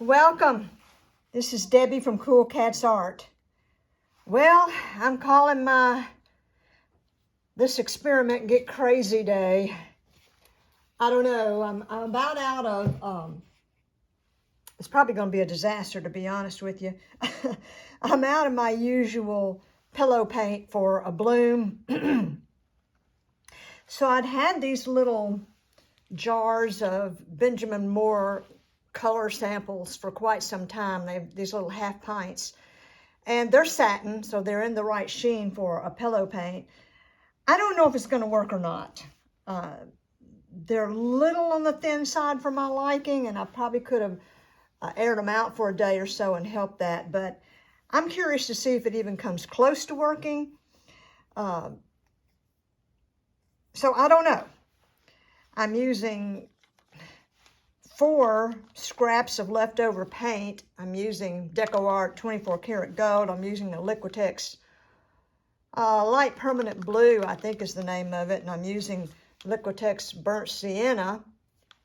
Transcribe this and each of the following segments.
Welcome. This is Debbie from Cool Cats Art. Well, I'm calling this experiment Get Crazy Day. I don't know. I'm about out of, it's probably going to be a disaster, to be honest with you. I'm out of my usual pillow paint for a bloom. So I'd had these little jars of Benjamin Moore color samples for quite some time. They have these little half pints, and they're satin, so they're in the right sheen for a pillow paint. I don't know if it's going to work or not. They're a little on the thin side for my liking, and I probably could have aired them out for a day or so and helped that, but I'm curious to see if it even comes close to working. So I don't know. I'm using 4 scraps of leftover paint. I'm using Deco Art 24 karat gold. I'm using a Liquitex light permanent blue, I think is the name of it. And I'm using Liquitex burnt sienna.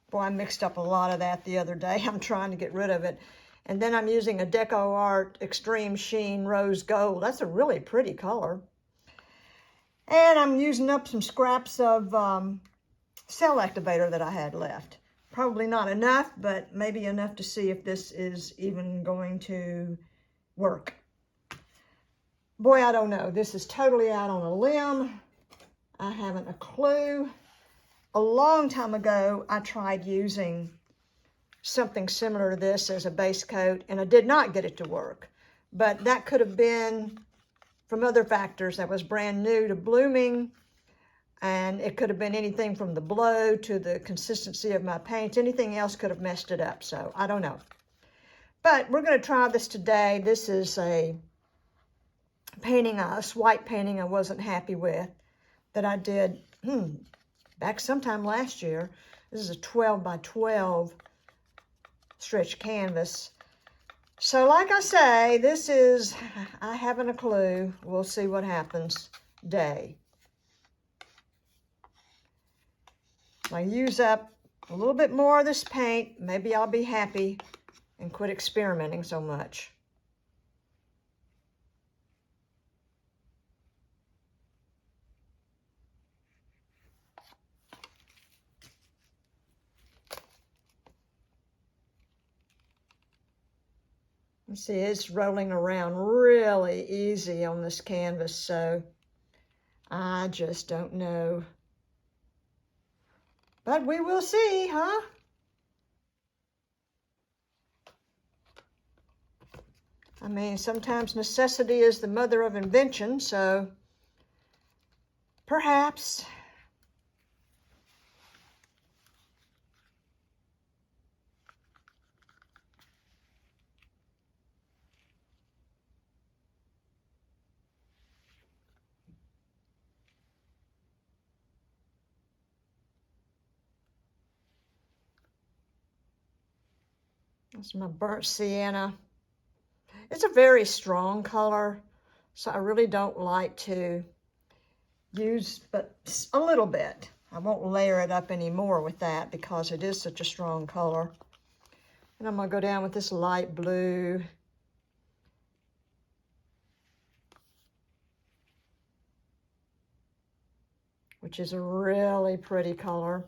Boy, I mixed up a lot of that the other day. I'm trying to get rid of it. And then I'm using a Deco Art extreme sheen rose gold. That's a really pretty color. And I'm using up some scraps of cell activator that I had left. Probably not enough, but maybe enough to see if this is even going to work. Boy, I don't know. This is totally out on a limb. I haven't a clue. A long time ago, I tried using something similar to this as a base coat, and I did not get it to work. But that could have been from other factors. That was brand new to blooming. And it could have been anything from the blow to the consistency of my paints. Anything else could have messed it up, so I don't know. But we're going to try this today. This is a painting, a white painting I wasn't happy with that I did back sometime last year. This is a 12 by 12 stretch canvas. So like I say, this is, I haven't a clue. We'll see what happens day. I use up a little bit more of this paint. Maybe I'll be happy and quit experimenting so much. You see, it's rolling around really easy on this canvas, so I just don't know. But we will see, huh? I mean, sometimes necessity is the mother of invention, so perhaps. That's my burnt sienna. It's a very strong color, so I really don't like to use but a little bit. I won't layer it up anymore with that because it is such a strong color. And I'm going to go down with this light blue. Which is a really pretty color.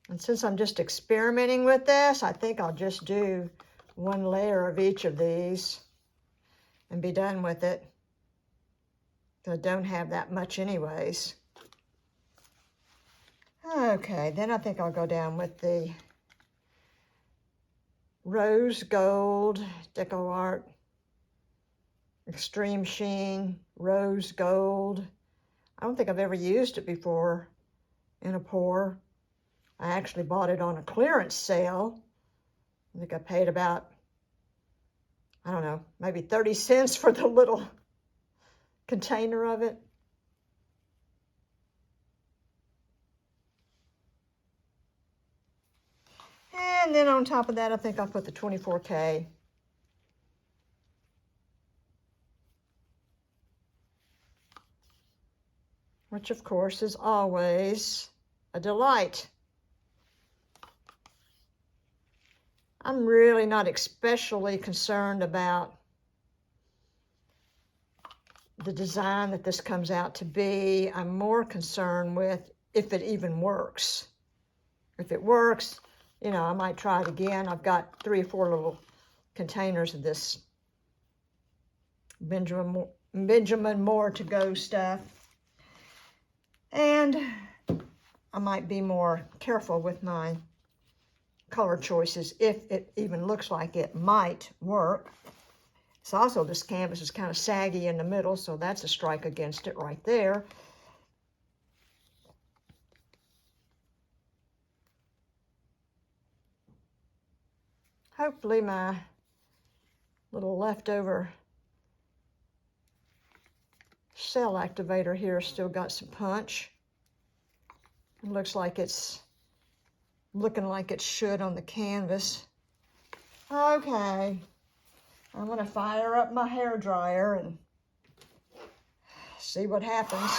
And since I'm just experimenting with this, I think I'll just do 1 layer of each of these and be done with it. I don't have that much anyways. Okay, then I think I'll go down with the Rose Gold, Deco Art, Extreme Sheen, Rose Gold. I don't think I've ever used it before in a pour. I actually bought it on a clearance sale. I think I paid about, I don't know, maybe 30 cents for the little container of it. And then on top of that, I think I'll put the 24K. which of course is always a delight. I'm really not especially concerned about the design that this comes out to be. I'm more concerned with if it even works. If it works, you know, I might try it again. I've got 3 or 4 little containers of this Benjamin Moore to go stuff. And I might be more careful with my color choices if it even looks like it might work. It's also, this canvas is kind of saggy in the middle, so that's a strike against it right there. Hopefully my little leftover cell activator here still got some punch. It looks like it's looking like it should on the canvas. Okay, I'm gonna fire up my hair dryer and see what happens.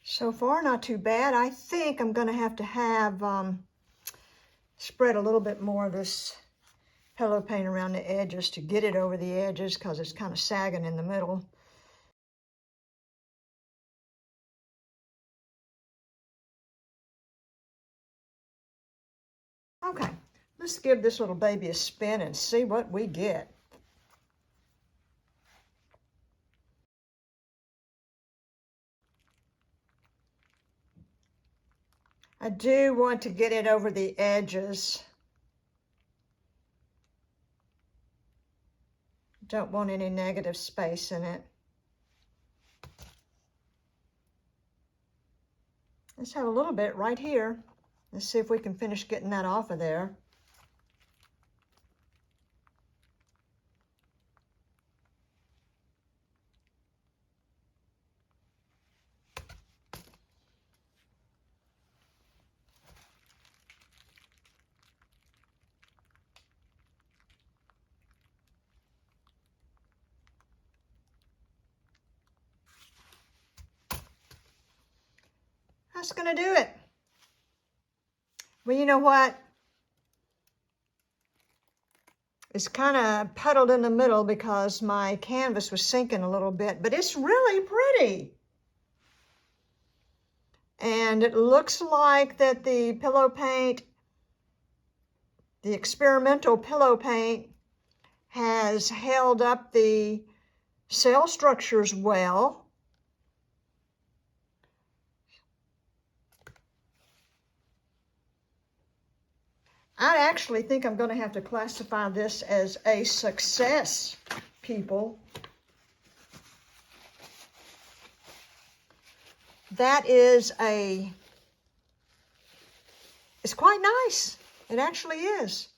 So far, not too bad. I think I'm going to have spread a little bit more of this pillow paint around the edges to get it over the edges because it's kind of sagging in the middle. Okay, let's give this little baby a spin and see what we get. I do want to get it over the edges. Don't want any negative space in it. Let's have a little bit right here. Let's see if we can finish getting that off of there. That's gonna do it. Well, you know what? It's kind of puddled in the middle because my canvas was sinking a little bit, but it's really pretty. And it looks like that the pillow paint, the experimental pillow paint, has held up the cell structures well. I actually think I'm going to have to classify this as a success, people. That is it's quite nice. It actually is.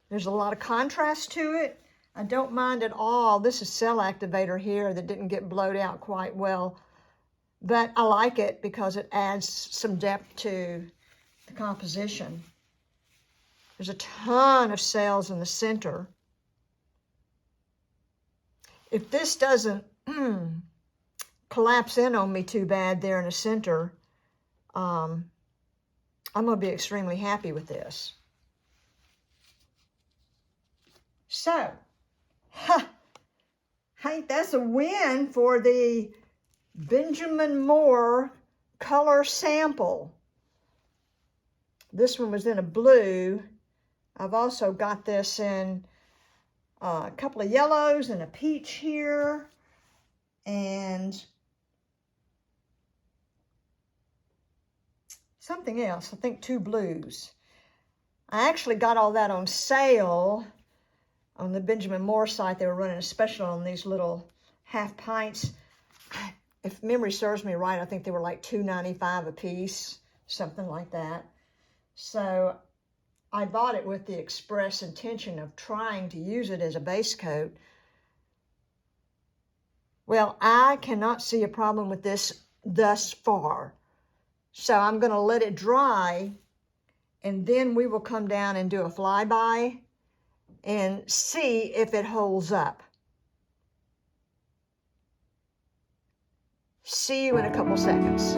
There's a lot of contrast to it. I don't mind at all. This is cell activator here that didn't get blowed out quite well, but I like it because it adds some depth to the composition. There's a ton of cells in the center. if this doesn't collapse in on me too bad there in the center, I'm going to be extremely happy with this. So, hey, that's a win for the Benjamin Moore color sample. This one was in a blue. I've also got this in a couple of yellows and a peach here, and something else, I think 2 blues. I actually got all that on sale on the Benjamin Moore site. They were running a special on these little half pints. If memory serves me right, I think they were like $2.95 a piece, something like that. So I bought it with the express intention of trying to use it as a base coat. Well, I cannot see a problem with this thus far. So I'm going to let it dry, and then we will come down and do a flyby and see if it holds up. See you in a couple seconds.